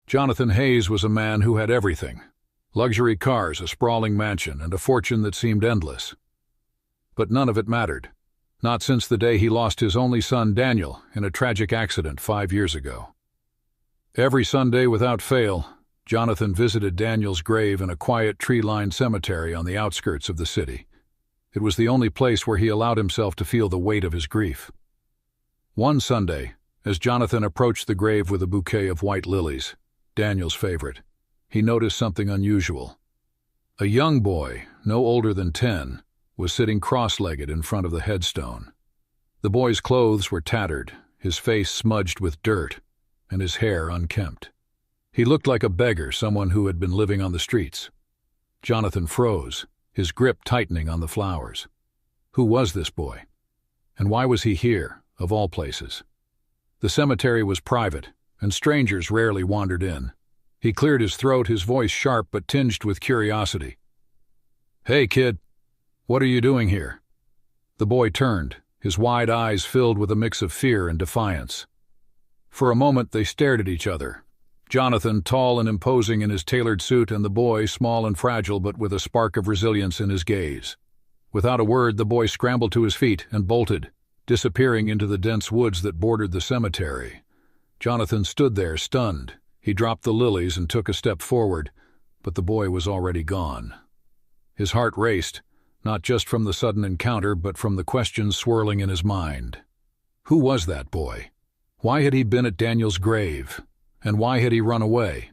Jonathan Hayes was a man who had everything: luxury cars, a sprawling mansion, and a fortune that seemed endless. But none of it mattered. Not since the day he lost his only son, Daniel, in a tragic accident 5 years ago. Every Sunday without fail, Jonathan visited Daniel's grave in a quiet tree-lined cemetery on the outskirts of the city. It was the only place where he allowed himself to feel the weight of his grief. One Sunday, as Jonathan approached the grave with a bouquet of white lilies, Daniel's favorite, he noticed something unusual. A young boy, no older than 10, was sitting cross-legged in front of the headstone. The boy's clothes were tattered, his face smudged with dirt, and his hair unkempt. He looked like a beggar, someone who had been living on the streets. Jonathan froze, his grip tightening on the flowers. Who was this boy? And why was he here, of all places? The cemetery was private, and strangers rarely wandered in. He cleared his throat, his voice sharp but tinged with curiosity. "Hey, kid, what are you doing here?" The boy turned, his wide eyes filled with a mix of fear and defiance. For a moment they stared at each other. Jonathan, tall and imposing in his tailored suit, and the boy, small and fragile but with a spark of resilience in his gaze. Without a word, the boy scrambled to his feet and bolted, disappearing into the dense woods that bordered the cemetery. Jonathan stood there, stunned. He dropped the lilies and took a step forward, but the boy was already gone. His heart raced, not just from the sudden encounter, but from the questions swirling in his mind. Who was that boy? Why had he been at Daniel's grave? And why had he run away?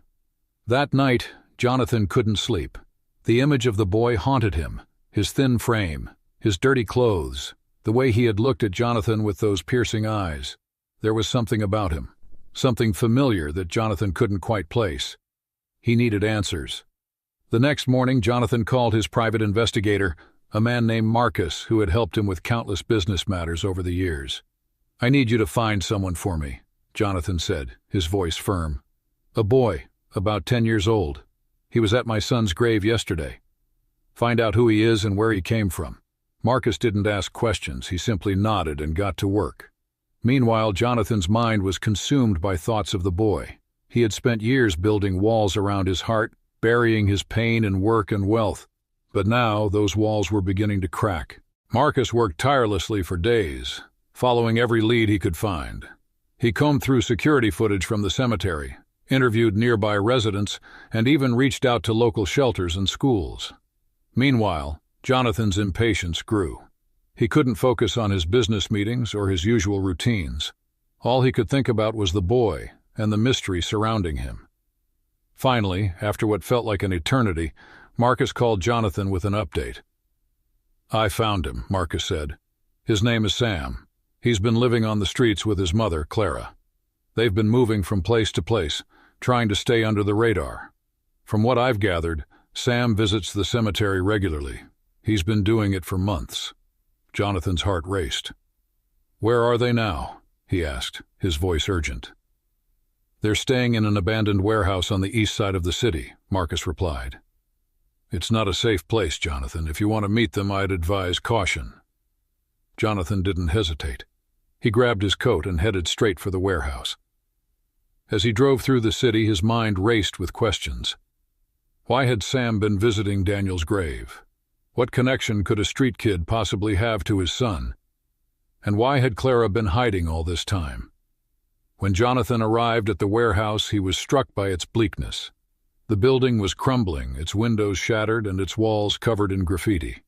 That night, Jonathan couldn't sleep. The image of the boy haunted him, his thin frame, his dirty clothes, the way he had looked at Jonathan with those piercing eyes. There was something about him, something familiar that Jonathan couldn't quite place. He needed answers. The next morning, Jonathan called his private investigator, a man named Marcus, who had helped him with countless business matters over the years. "I need you to find someone for me," Jonathan said, his voice firm. "A boy, about 10 years old. He was at my son's grave yesterday. Find out who he is and where he came from." Marcus didn't ask questions, he simply nodded and got to work. Meanwhile, Jonathan's mind was consumed by thoughts of the boy. He had spent years building walls around his heart, burying his pain in work and wealth. But now those walls were beginning to crack. Marcus worked tirelessly for days, following every lead he could find. He combed through security footage from the cemetery, interviewed nearby residents, and even reached out to local shelters and schools. Meanwhile, Jonathan's impatience grew. He couldn't focus on his business meetings or his usual routines. All he could think about was the boy and the mystery surrounding him. Finally, after what felt like an eternity, Marcus called Jonathan with an update. "I found him," Marcus said. "His name is Sam. He's been living on the streets with his mother, Clara. They've been moving from place to place, trying to stay under the radar. From what I've gathered, Sam visits the cemetery regularly. He's been doing it for months." Jonathan's heart raced. "Where are they now?" he asked, his voice urgent. "They're staying in an abandoned warehouse on the east side of the city," Marcus replied. "It's not a safe place, Jonathan. If you want to meet them, I'd advise caution." Jonathan didn't hesitate. He grabbed his coat and headed straight for the warehouse. As he drove through the city, his mind raced with questions. Why had Sam been visiting Daniel's grave? What connection could a street kid possibly have to his son? And why had Clara been hiding all this time? When Jonathan arrived at the warehouse, he was struck by its bleakness. The building was crumbling, its windows shattered and its walls covered in graffiti.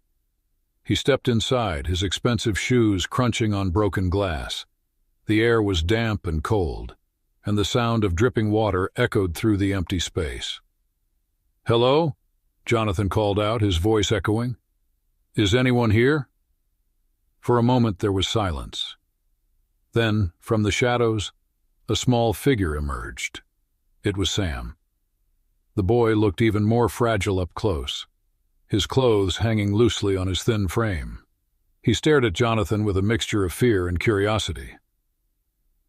He stepped inside, his expensive shoes crunching on broken glass. The air was damp and cold, and the sound of dripping water echoed through the empty space. "Hello?" Jonathan called out, his voice echoing. "Is anyone here?" For a moment there was silence. Then, from the shadows, a small figure emerged. It was Sam. The boy looked even more fragile up close, his clothes hanging loosely on his thin frame. He stared at Jonathan with a mixture of fear and curiosity.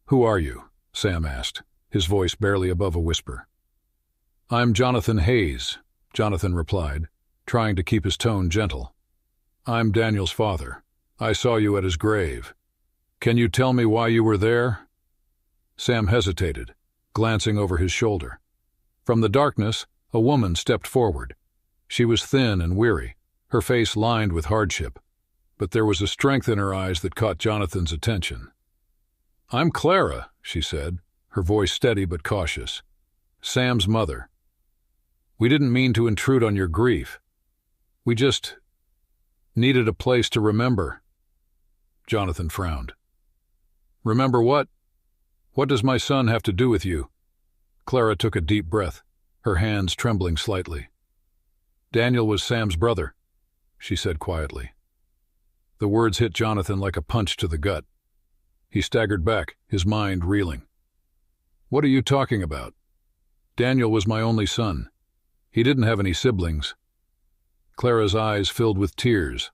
"Who are you?" Sam asked, his voice barely above a whisper. "I'm Jonathan Hayes," Jonathan replied, trying to keep his tone gentle. "I'm Daniel's father. I saw you at his grave. Can you tell me why you were there?" Sam hesitated, glancing over his shoulder. From the darkness, a woman stepped forward. She was thin and weary, her face lined with hardship, but there was a strength in her eyes that caught Jonathan's attention. "I'm Clara," she said, her voice steady but cautious. "Sam's mother. We didn't mean to intrude on your grief. We just needed a place to remember." Jonathan frowned. "Remember what? What does my son have to do with you?" Clara took a deep breath, her hands trembling slightly. "Daniel was Sam's brother," she said quietly. The words hit Jonathan like a punch to the gut. He staggered back, his mind reeling. "What are you talking about? Daniel was my only son. He didn't have any siblings." Clara's eyes filled with tears.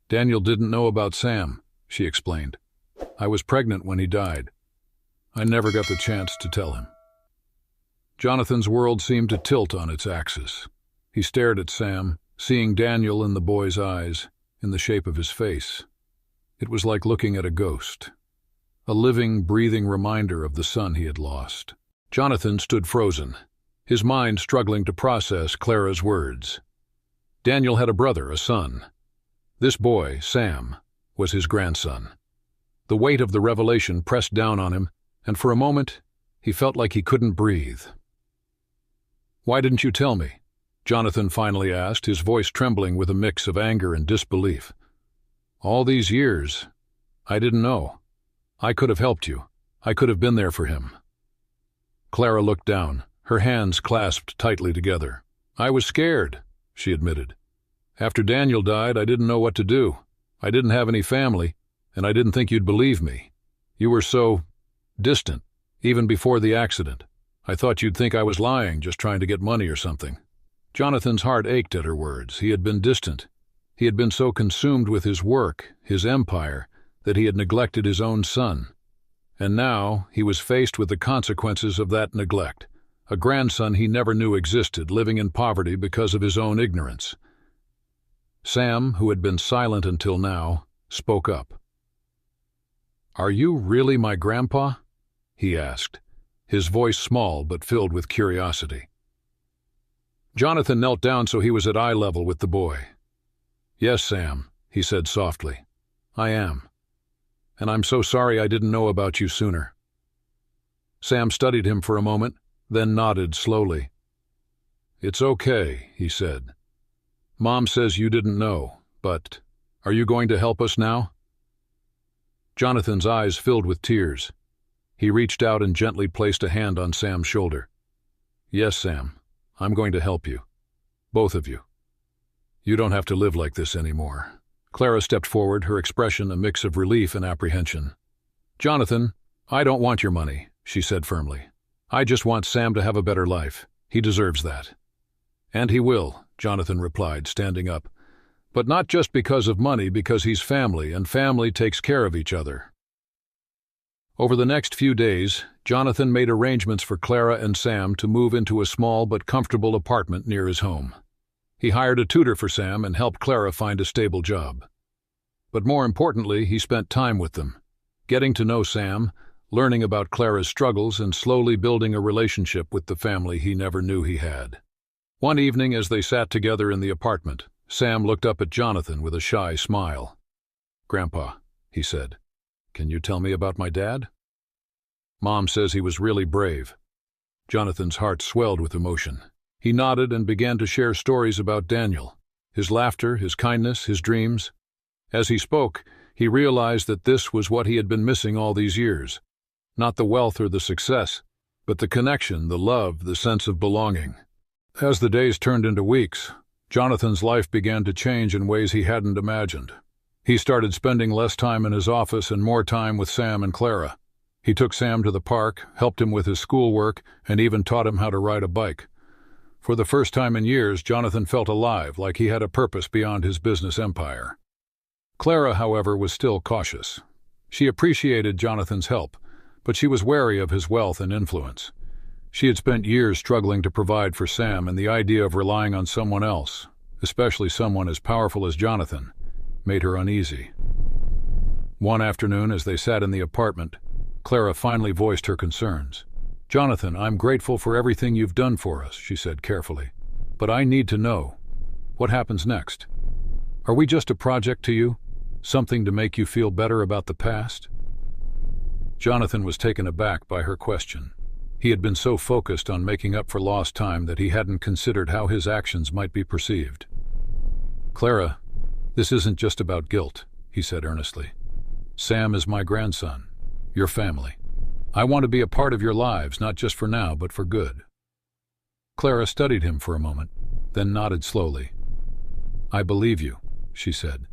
"Daniel didn't know about Sam," she explained. "I was pregnant when he died. I never got the chance to tell him." Jonathan's world seemed to tilt on its axis. He stared at Sam, seeing Daniel in the boy's eyes, in the shape of his face. It was like looking at a ghost, a living, breathing reminder of the son he had lost. Jonathan stood frozen, his mind struggling to process Clara's words. Daniel had a brother, a son. This boy, Sam, was his grandson. The weight of the revelation pressed down on him, and for a moment, he felt like he couldn't breathe. "Why didn't you tell me?" Jonathan finally asked, his voice trembling with a mix of anger and disbelief. "All these years, I didn't know. I could have helped you. I could have been there for him." Clara looked down, her hands clasped tightly together. "I was scared," she admitted. "After Daniel died, I didn't know what to do. I didn't have any family, and I didn't think you'd believe me. You were so distant, even before the accident. I thought you'd think I was lying, just trying to get money or something." Jonathan's heart ached at her words. He had been distant. He had been so consumed with his work, his empire, that he had neglected his own son. And now he was faced with the consequences of that neglect, a grandson he never knew existed, living in poverty because of his own ignorance. Sam, who had been silent until now, spoke up. "Are you really my grandpa?" he asked, his voice small but filled with curiosity. Jonathan knelt down so he was at eye level with the boy. "Yes, Sam," he said softly. "I am. And I'm so sorry I didn't know about you sooner." Sam studied him for a moment, then nodded slowly. "It's okay," he said. "Mom says you didn't know, but are you going to help us now?" Jonathan's eyes filled with tears. He reached out and gently placed a hand on Sam's shoulder. "Yes, Sam, I'm going to help you. Both of you. You don't have to live like this anymore." Clara stepped forward, her expression a mix of relief and apprehension. "Jonathan, I don't want your money," she said firmly. "I just want Sam to have a better life. He deserves that." "And he will," Jonathan replied, standing up. "But not just because of money, because he's family, and family takes care of each other." Over the next few days, Jonathan made arrangements for Clara and Sam to move into a small but comfortable apartment near his home. He hired a tutor for Sam and helped Clara find a stable job. But more importantly, he spent time with them, getting to know Sam, learning about Clara's struggles, and slowly building a relationship with the family he never knew he had. One evening, as they sat together in the apartment, Sam looked up at Jonathan with a shy smile. "Grandpa," he said, "can you tell me about my dad?" "Mom says he was really brave." Jonathan's heart swelled with emotion. He nodded and began to share stories about Daniel, his laughter, his kindness, his dreams. As he spoke, he realized that this was what he had been missing all these years. Not the wealth or the success, but the connection, the love, the sense of belonging. As the days turned into weeks, Jonathan's life began to change in ways he hadn't imagined. He started spending less time in his office and more time with Sam and Clara. He took Sam to the park, helped him with his schoolwork, and even taught him how to ride a bike. For the first time in years, Jonathan felt alive, like he had a purpose beyond his business empire. Clara, however, was still cautious. She appreciated Jonathan's help, but she was wary of his wealth and influence. She had spent years struggling to provide for Sam, and the idea of relying on someone else, especially someone as powerful as Jonathan, made her uneasy. One afternoon, as they sat in the apartment, Clara finally voiced her concerns. "Jonathan, I'm grateful for everything you've done for us," she said carefully. "But I need to know. What happens next? Are we just a project to you? Something to make you feel better about the past?" Jonathan was taken aback by her question. He had been so focused on making up for lost time that he hadn't considered how his actions might be perceived. "Clara, this isn't just about guilt," he said earnestly. "Sam is my grandson, your family. I want to be a part of your lives, not just for now, but for good." Clara studied him for a moment, then nodded slowly. "I believe you," she said,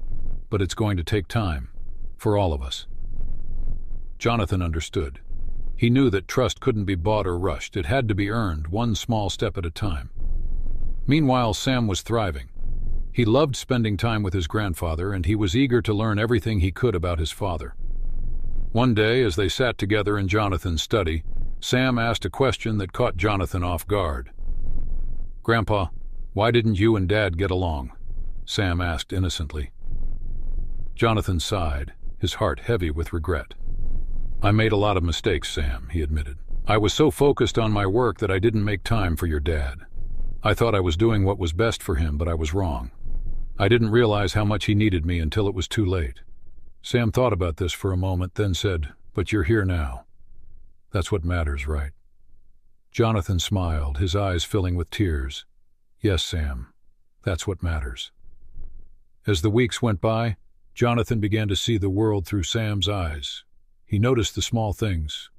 "but it's going to take time, for all of us." Jonathan understood. He knew that trust couldn't be bought or rushed. It had to be earned, one small step at a time. Meanwhile, Sam was thriving. He loved spending time with his grandfather, and he was eager to learn everything he could about his father. One day, as they sat together in Jonathan's study, Sam asked a question that caught Jonathan off guard. "Grandpa, why didn't you and Dad get along?" Sam asked innocently. Jonathan sighed, his heart heavy with regret. "I made a lot of mistakes, Sam," he admitted. "I was so focused on my work that I didn't make time for your dad. I thought I was doing what was best for him, but I was wrong. I didn't realize how much he needed me until it was too late." Sam thought about this for a moment, then said, "But you're here now. That's what matters, right?" Jonathan smiled, his eyes filling with tears. "Yes, Sam, that's what matters." As the weeks went by, Jonathan began to see the world through Sam's eyes. He noticed the small things,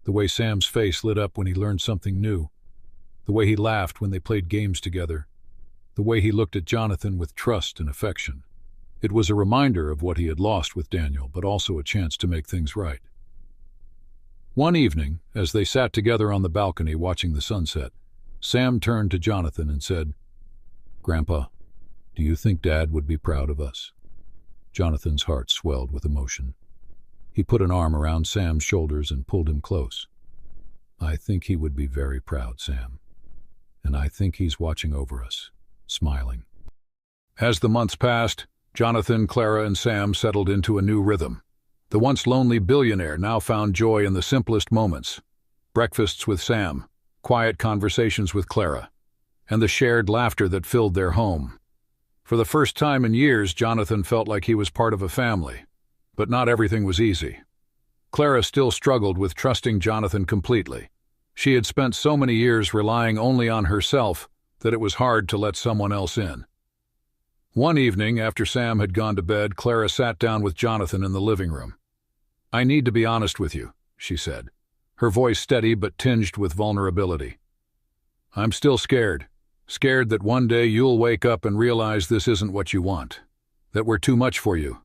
the way Sam's face lit up when he learned something new, the way he laughed when they played games together, the way he looked at Jonathan with trust and affection. It was a reminder of what he had lost with Daniel, but also a chance to make things right. One evening, as they sat together on the balcony watching the sunset, Sam turned to Jonathan and said, "Grandpa, do you think Dad would be proud of us?" Jonathan's heart swelled with emotion. He put an arm around Sam's shoulders and pulled him close. "I think he would be very proud, Sam. And I think he's watching over us, smiling." As the months passed, Jonathan, Clara, and Sam settled into a new rhythm. The once lonely billionaire now found joy in the simplest moments: breakfasts with Sam, quiet conversations with Clara, and the shared laughter that filled their home. For the first time in years, Jonathan felt like he was part of a family. But not everything was easy. Clara still struggled with trusting Jonathan completely. She had spent so many years relying only on herself that it was hard to let someone else in. One evening, after Sam had gone to bed, Clara sat down with Jonathan in the living room. "I need to be honest with you," she said, her voice steady but tinged with vulnerability. "I'm still scared that one day you'll wake up and realize this isn't what you want, that we're too much for you."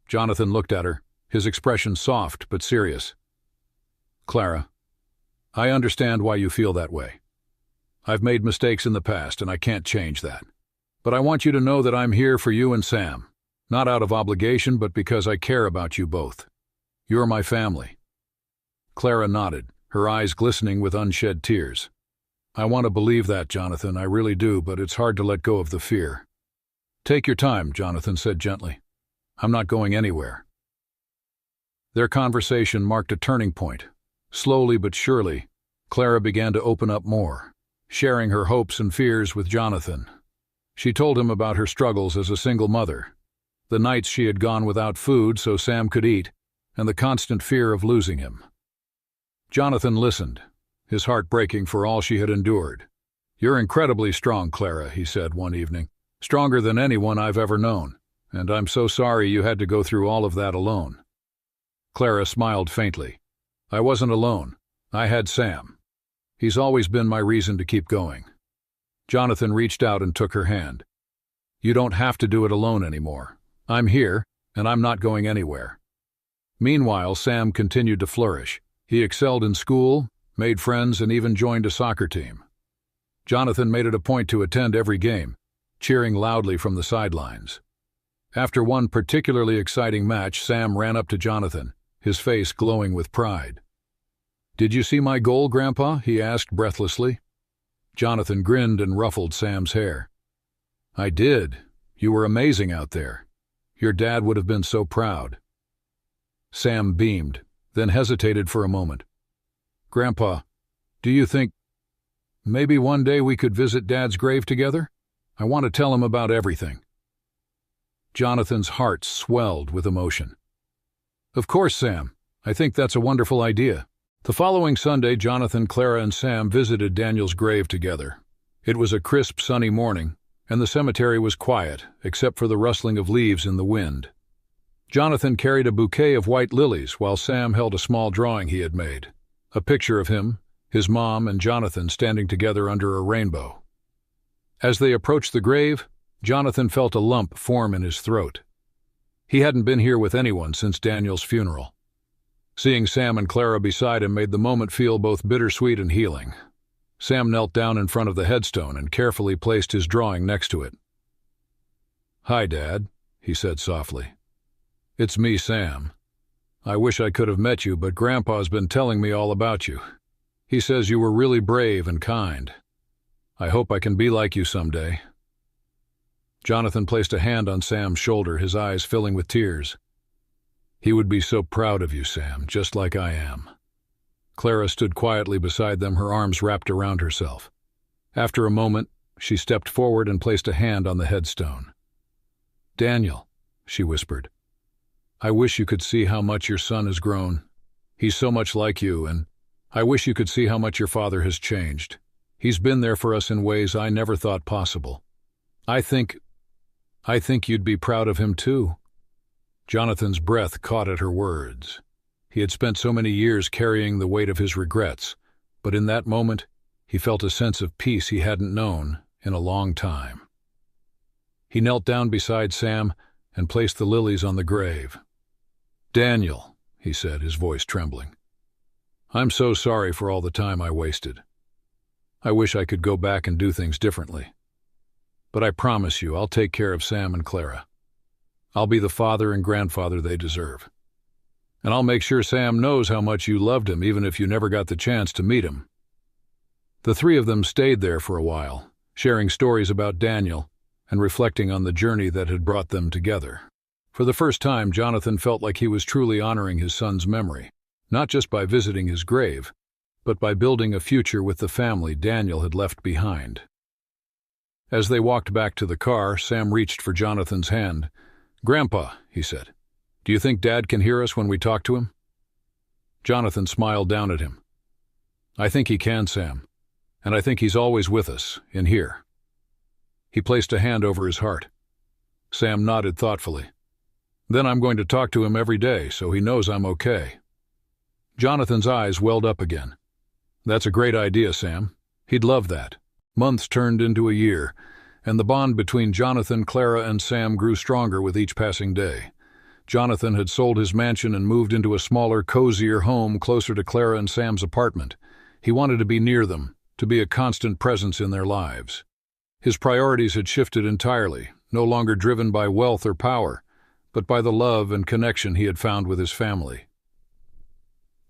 Jonathan looked at her, his expression soft but serious. "Clara, I understand why you feel that way. I've made mistakes in the past and I can't change that. But I want you to know that I'm here for you and Sam, not out of obligation, but because I care about you both. You're my family." Clara nodded, her eyes glistening with unshed tears. "I want to believe that, Jonathan, I really do, but it's hard to let go of the fear." "Take your time," Jonathan said gently. "I'm not going anywhere." Their conversation marked a turning point. Slowly but surely, Clara began to open up more, sharing her hopes and fears with Jonathan. She told him about her struggles as a single mother, the nights she had gone without food so Sam could eat, and the constant fear of losing him. Jonathan listened, his heart breaking for all she had endured. "You're incredibly strong, Clara," he said one evening. "Stronger than anyone I've ever known, and I'm so sorry you had to go through all of that alone." Clara smiled faintly. "I wasn't alone. I had Sam. He's always been my reason to keep going." Jonathan reached out and took her hand. "You don't have to do it alone anymore. I'm here, and I'm not going anywhere." Meanwhile, Sam continued to flourish. He excelled in school, made friends, and even joined a soccer team. Jonathan made it a point to attend every game, cheering loudly from the sidelines. After one particularly exciting match, Sam ran up to Jonathan, his face glowing with pride. "Did you see my goal, Grandpa?" he asked breathlessly. Jonathan grinned and ruffled Sam's hair. "I did. You were amazing out there. Your dad would have been so proud." Sam beamed, then hesitated for a moment. Grandpa, do you think maybe one day we could visit Dad's grave together? I want to tell him about everything." Jonathan's heart swelled with emotion. "Of course, Sam. I think that's a wonderful idea." The following Sunday, Jonathan, Clara, and Sam visited Daniel's grave together. It was a crisp, sunny morning, and the cemetery was quiet, except for the rustling of leaves in the wind. Jonathan carried a bouquet of white lilies, while Sam held a small drawing he had made, a picture of him, his mom, and Jonathan standing together under a rainbow. As they approached the grave, Jonathan felt a lump form in his throat. He hadn't been here with anyone since Daniel's funeral. Seeing Sam and Clara beside him made the moment feel both bittersweet and healing. Sam knelt down in front of the headstone and carefully placed his drawing next to it. "Hi, Dad," he said softly. "It's me, Sam. I wish I could have met you, but Grandpa's been telling me all about you. He says you were really brave and kind. I hope I can be like you someday." Jonathan placed a hand on Sam's shoulder, his eyes filling with tears. "He would be so proud of you, Sam, just like I am." Clara stood quietly beside them, her arms wrapped around herself. After a moment, she stepped forward and placed a hand on the headstone. "Daniel," she whispered, "I wish you could see how much your son has grown. He's so much like you, and I wish you could see how much your father has changed. He's been there for us in ways I never thought possible. I think you'd be proud of him too." Jonathan's breath caught at her words. He had spent so many years carrying the weight of his regrets, but in that moment, he felt a sense of peace he hadn't known in a long time. He knelt down beside Sam and placed the lilies on the grave. "Daniel," he said, his voice trembling, "I'm so sorry for all the time I wasted. I wish I could go back and do things differently. But I promise you I'll take care of Sam and Clara. I'll be the father and grandfather they deserve. And I'll make sure Sam knows how much you loved him, even if you never got the chance to meet him." The three of them stayed there for a while, sharing stories about Daniel and reflecting on the journey that had brought them together. For the first time, Jonathan felt like he was truly honoring his son's memory, not just by visiting his grave, but by building a future with the family Daniel had left behind. As they walked back to the car, Sam reached for Jonathan's hand. "Grandpa," he said, "do you think Dad can hear us when we talk to him?" Jonathan smiled down at him. "I think he can, Sam, and I think he's always with us, in here." He placed a hand over his heart. Sam nodded thoughtfully. "Then I'm going to talk to him every day so he knows I'm okay." Jonathan's eyes welled up again. "That's a great idea, Sam. He'd love that." Months turned into a year, and the bond between Jonathan, Clara, and Sam grew stronger with each passing day. Jonathan had sold his mansion and moved into a smaller, cozier home closer to Clara and Sam's apartment. He wanted to be near them, to be a constant presence in their lives. His priorities had shifted entirely, no longer driven by wealth or power, but by the love and connection he had found with his family.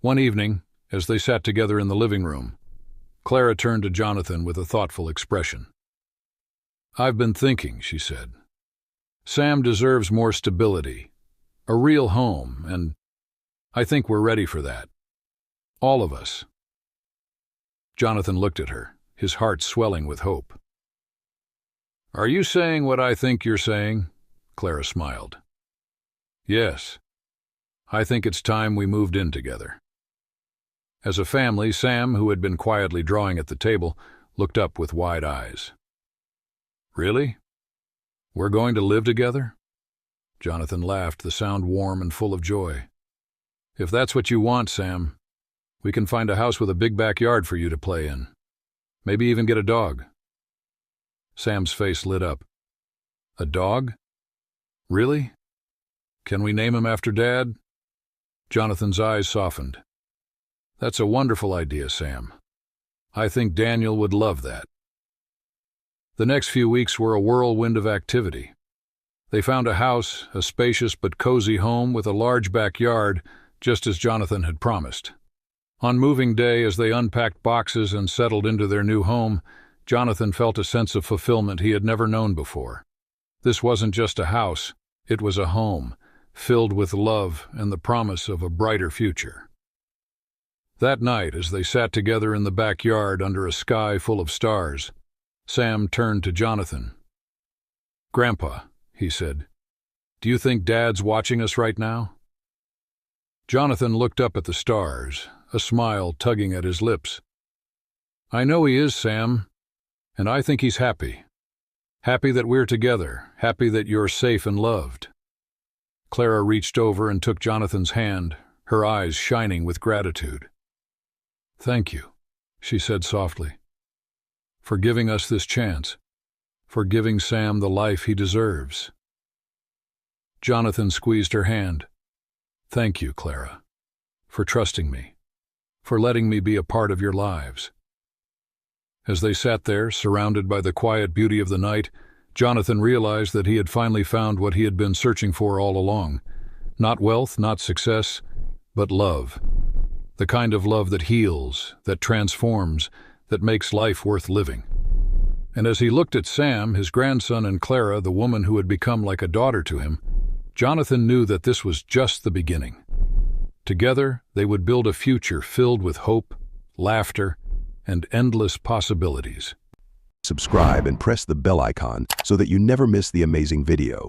One evening, as they sat together in the living room, Clara turned to Jonathan with a thoughtful expression. "I've been thinking," she said. "Sam deserves more stability, a real home, and I think we're ready for that. All of us." Jonathan looked at her, his heart swelling with hope. "Are you saying what I think you're saying?" Clara smiled. "Yes. I think it's time we moved in together." As a family, Sam, who had been quietly drawing at the table, looked up with wide eyes. "Really? We're going to live together?" Jonathan laughed, the sound warm and full of joy. "If that's what you want, Sam, we can find a house with a big backyard for you to play in. Maybe even get a dog." Sam's face lit up. "A dog? Really? Can we name him after Dad?" Jonathan's eyes softened. "That's a wonderful idea, Sam. I think Daniel would love that." The next few weeks were a whirlwind of activity. They found a house, a spacious but cozy home with a large backyard, just as Jonathan had promised. On moving day, as they unpacked boxes and settled into their new home, Jonathan felt a sense of fulfillment he had never known before. This wasn't just a house, it was a home, filled with love and the promise of a brighter future. That night, as they sat together in the backyard under a sky full of stars, Sam turned to Jonathan. "Grandpa," he said, "do you think Dad's watching us right now?" Jonathan looked up at the stars, a smile tugging at his lips. "I know he is, Sam, and I think he's happy. Happy that we're together, happy that you're safe and loved." Clara reached over and took Jonathan's hand, her eyes shining with gratitude. "Thank you," she said softly, "for giving us this chance, for giving Sam the life he deserves." Jonathan squeezed her hand. "Thank you, Clara, for trusting me, for letting me be a part of your lives." As they sat there, surrounded by the quiet beauty of the night, Jonathan realized that he had finally found what he had been searching for all along. Not wealth, not success, but love. The kind of love that heals, that transforms, that makes life worth living. And as he looked at Sam, his grandson, and Clara, the woman who had become like a daughter to him, Jonathan knew that this was just the beginning. Together, they would build a future filled with hope, laughter, and endless possibilities. Subscribe and press the bell icon so that you never miss the amazing video.